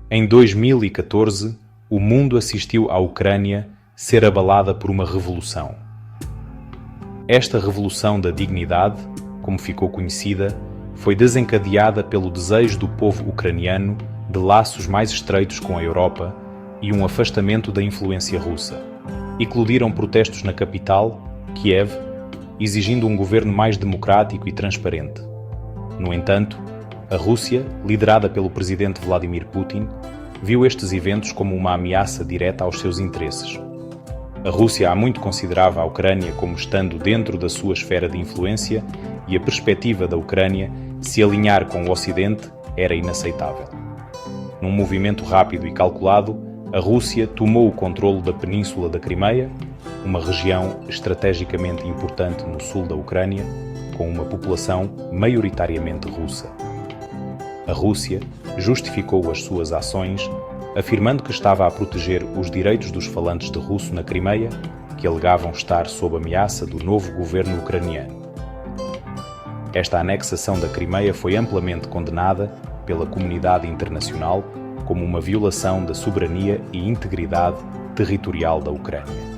Em 2014, o mundo assistiu à Ucrânia ser abalada por uma revolução. Esta revolução da dignidade, como ficou conhecida, foi desencadeada pelo desejo do povo ucraniano de laços mais estreitos com a Europa e um afastamento da influência russa. Eclodiram protestos na capital, Kiev, exigindo um governo mais democrático e transparente. No entanto, a Rússia, liderada pelo presidente Vladimir Putin, viu estes eventos como uma ameaça direta aos seus interesses. A Rússia há muito considerava a Ucrânia como estando dentro da sua esfera de influência e a perspectiva da Ucrânia se alinhar com o Ocidente era inaceitável. Num movimento rápido e calculado, a Rússia tomou o controlo da península da Crimeia, uma região estrategicamente importante no sul da Ucrânia, com uma população maioritariamente russa. A Rússia justificou as suas ações, afirmando que estava a proteger os direitos dos falantes de russo na Crimeia, que alegavam estar sob ameaça do novo governo ucraniano. Esta anexação da Crimeia foi amplamente condenada pela comunidade internacional como uma violação da soberania e integridade territorial da Ucrânia.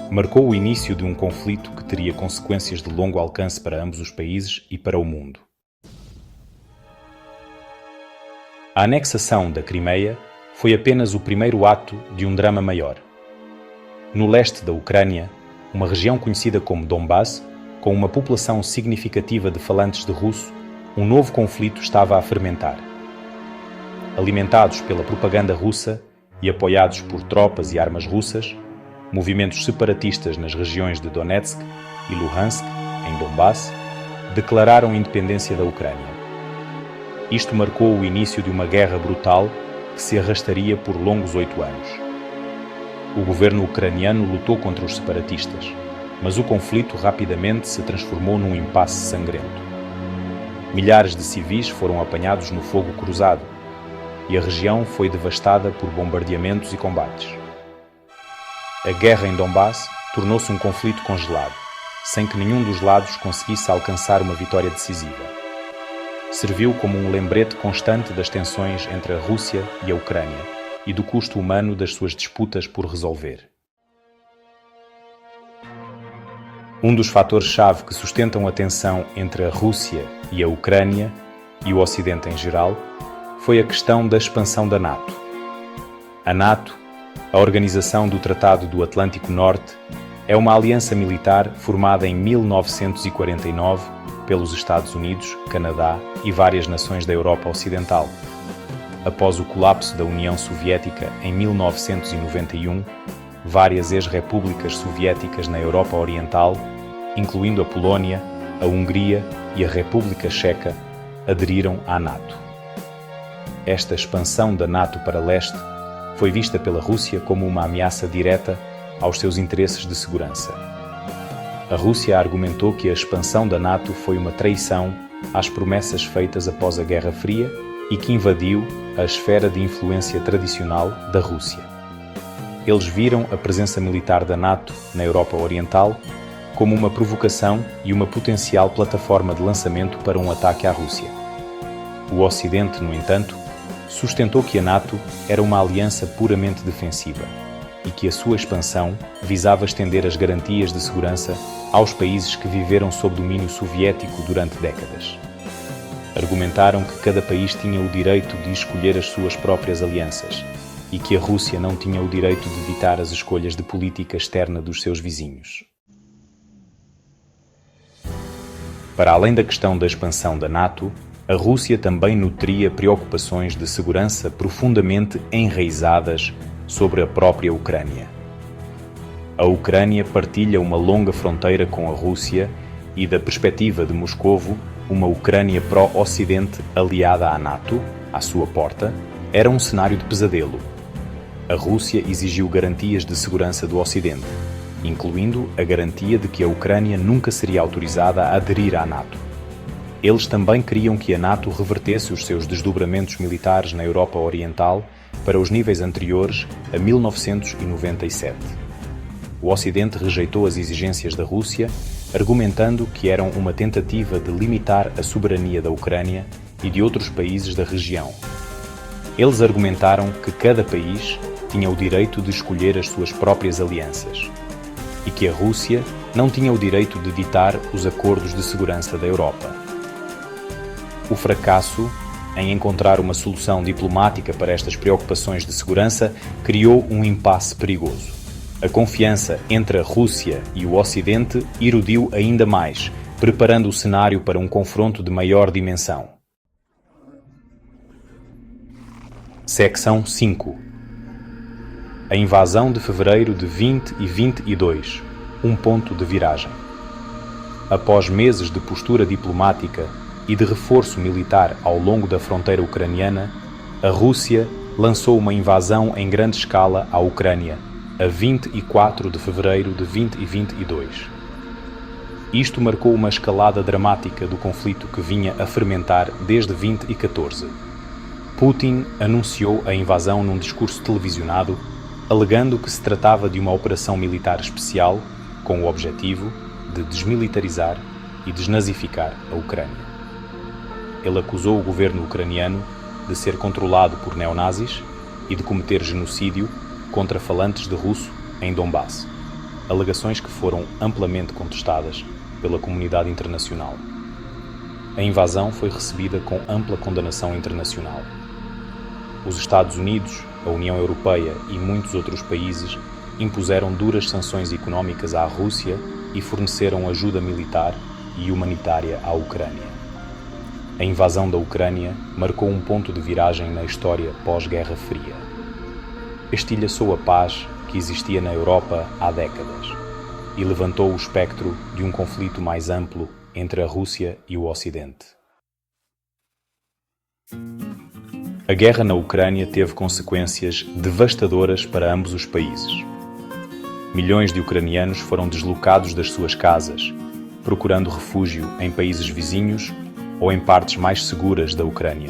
Marcou o início de um conflito que teria consequências de longo alcance para ambos os países e para o mundo. A anexação da Crimeia foi apenas o primeiro ato de um drama maior. No leste da Ucrânia, uma região conhecida como Donbass, com uma população significativa de falantes de russo, um novo conflito estava a fermentar. Alimentados pela propaganda russa e apoiados por tropas e armas russas, movimentos separatistas nas regiões de Donetsk e Luhansk, em Donbass, declararam a independência da Ucrânia. Isto marcou o início de uma guerra brutal que se arrastaria por longos 8 anos. O governo ucraniano lutou contra os separatistas, mas o conflito rapidamente se transformou num impasse sangrento. Milhares de civis foram apanhados no fogo cruzado e a região foi devastada por bombardeamentos e combates. A guerra em Donbass tornou-se um conflito congelado, sem que nenhum dos lados conseguisse alcançar uma vitória decisiva. Serviu como um lembrete constante das tensões entre a Rússia e a Ucrânia e do custo humano das suas disputas por resolver. Um dos fatores-chave que sustentam a tensão entre a Rússia e a Ucrânia e o Ocidente em geral foi a questão da expansão da NATO. A NATO, a Organização do Tratado do Atlântico Norte, é uma aliança militar formada em 1949 pelos Estados Unidos, Canadá e várias nações da Europa Ocidental. Após o colapso da União Soviética em 1991, várias ex-repúblicas soviéticas na Europa Oriental, incluindo a Polónia, a Hungria e a República Checa, aderiram à NATO. Esta expansão da NATO para leste foi vista pela Rússia como uma ameaça direta aos seus interesses de segurança. A Rússia argumentou que a expansão da NATO foi uma traição às promessas feitas após a Guerra Fria e que invadiu a esfera de influência tradicional da Rússia. Eles viram a presença militar da NATO na Europa Oriental como uma provocação e uma potencial plataforma de lançamento para um ataque à Rússia. O Ocidente, no entanto, sustentou que a NATO era uma aliança puramente defensiva e que a sua expansão visava estender as garantias de segurança aos países que viveram sob domínio soviético durante décadas. Argumentaram que cada país tinha o direito de escolher as suas próprias alianças e que a Rússia não tinha o direito de evitar as escolhas de política externa dos seus vizinhos. Para além da questão da expansão da NATO, a Rússia também nutria preocupações de segurança profundamente enraizadas sobre a própria Ucrânia. A Ucrânia partilha uma longa fronteira com a Rússia e, da perspectiva de Moscovo, uma Ucrânia pró-Ocidente aliada à NATO, à sua porta, era um cenário de pesadelo. A Rússia exigiu garantias de segurança do Ocidente, incluindo a garantia de que a Ucrânia nunca seria autorizada a aderir à NATO. Eles também queriam que a NATO revertesse os seus desdobramentos militares na Europa Oriental para os níveis anteriores a 1997. O Ocidente rejeitou as exigências da Rússia, argumentando que eram uma tentativa de limitar a soberania da Ucrânia e de outros países da região. Eles argumentaram que cada país tinha o direito de escolher as suas próprias alianças e que a Rússia não tinha o direito de ditar os acordos de segurança da Europa. O fracasso em encontrar uma solução diplomática para estas preocupações de segurança criou um impasse perigoso. A confiança entre a Rússia e o Ocidente erudiu ainda mais, preparando o cenário para um confronto de maior dimensão. Secção 5. A invasão de fevereiro de 2022. Um ponto de viragem. Após meses de postura diplomática e de reforço militar ao longo da fronteira ucraniana, a Rússia lançou uma invasão em grande escala à Ucrânia, a 24 de fevereiro de 2022. Isto marcou uma escalada dramática do conflito que vinha a fermentar desde 2014. Putin anunciou a invasão num discurso televisionado, alegando que se tratava de uma operação militar especial com o objetivo de desmilitarizar e desnazificar a Ucrânia. Ele acusou o governo ucraniano de ser controlado por neonazis e de cometer genocídio contra falantes de russo em Donbass, alegações que foram amplamente contestadas pela comunidade internacional. A invasão foi recebida com ampla condenação internacional. Os Estados Unidos, a União Europeia e muitos outros países impuseram duras sanções económicas à Rússia e forneceram ajuda militar e humanitária à Ucrânia. A invasão da Ucrânia marcou um ponto de viragem na história pós-Guerra Fria. Estilhaçou a paz que existia na Europa há décadas e levantou o espectro de um conflito mais amplo entre a Rússia e o Ocidente. A guerra na Ucrânia teve consequências devastadoras para ambos os países. Milhões de ucranianos foram deslocados das suas casas, procurando refúgio em países vizinhos ou em partes mais seguras da Ucrânia.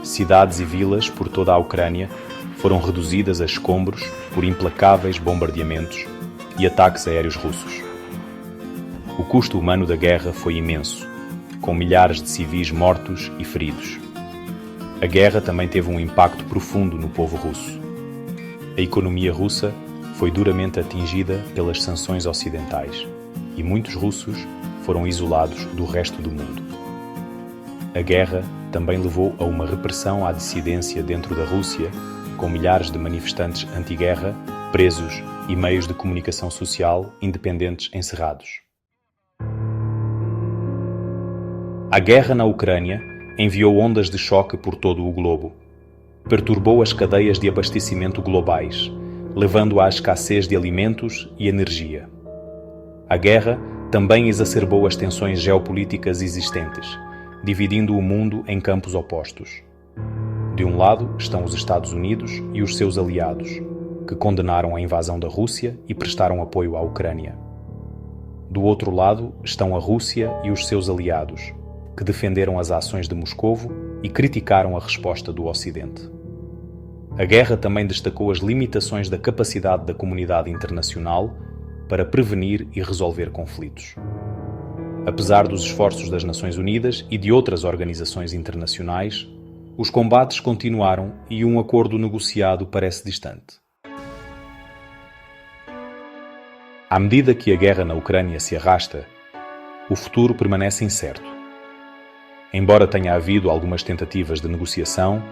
Cidades e vilas por toda a Ucrânia foram reduzidas a escombros por implacáveis bombardeamentos e ataques aéreos russos. O custo humano da guerra foi imenso, com milhares de civis mortos e feridos. A guerra também teve um impacto profundo no povo russo. A economia russa foi duramente atingida pelas sanções ocidentais e muitos russos foram isolados do resto do mundo. A guerra também levou a uma repressão à dissidência dentro da Rússia, com milhares de manifestantes anti-guerra presos e meios de comunicação social independentes encerrados. A guerra na Ucrânia enviou ondas de choque por todo o globo. Perturbou as cadeias de abastecimento globais, levando à escassez de alimentos e energia. A guerra também exacerbou as tensões geopolíticas existentes, dividindo o mundo em campos opostos. De um lado estão os Estados Unidos e os seus aliados, que condenaram a invasão da Rússia e prestaram apoio à Ucrânia. Do outro lado estão a Rússia e os seus aliados, que defenderam as ações de Moscovo e criticaram a resposta do Ocidente. A guerra também destacou as limitações da capacidade da comunidade internacional para prevenir e resolver conflitos. Apesar dos esforços das Nações Unidas e de outras organizações internacionais, os combates continuaram e um acordo negociado parece distante. À medida que a guerra na Ucrânia se arrasta, o futuro permanece incerto. Embora tenha havido algumas tentativas de negociação,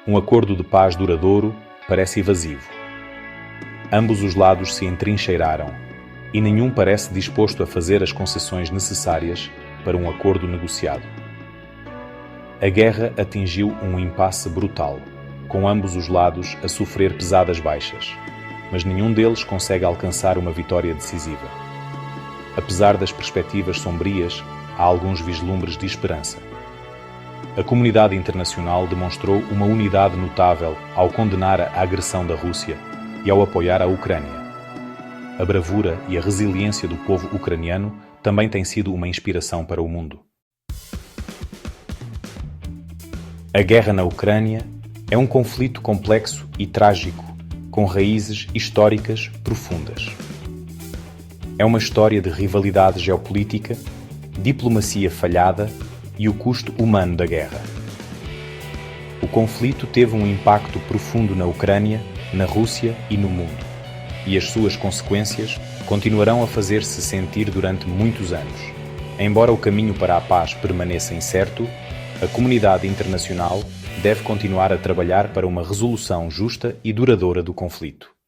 um acordo de paz duradouro parece evasivo. Ambos os lados se entrincheiraram e nenhum parece disposto a fazer as concessões necessárias para um acordo negociado. A guerra atingiu um impasse brutal, com ambos os lados a sofrer pesadas baixas, mas nenhum deles consegue alcançar uma vitória decisiva. Apesar das perspectivas sombrias, há alguns vislumbres de esperança. A comunidade internacional demonstrou uma unidade notável ao condenar a agressão da Rússia e ao apoiar a Ucrânia. A bravura e a resiliência do povo ucraniano também têm sido uma inspiração para o mundo. A guerra na Ucrânia é um conflito complexo e trágico, com raízes históricas profundas. É uma história de rivalidade geopolítica, diplomacia falhada e o custo humano da guerra. O conflito teve um impacto profundo na Ucrânia, na Rússia e no mundo, e as suas consequências continuarão a fazer-se sentir durante muitos anos. Embora o caminho para a paz permaneça incerto, a comunidade internacional deve continuar a trabalhar para uma resolução justa e duradoura do conflito.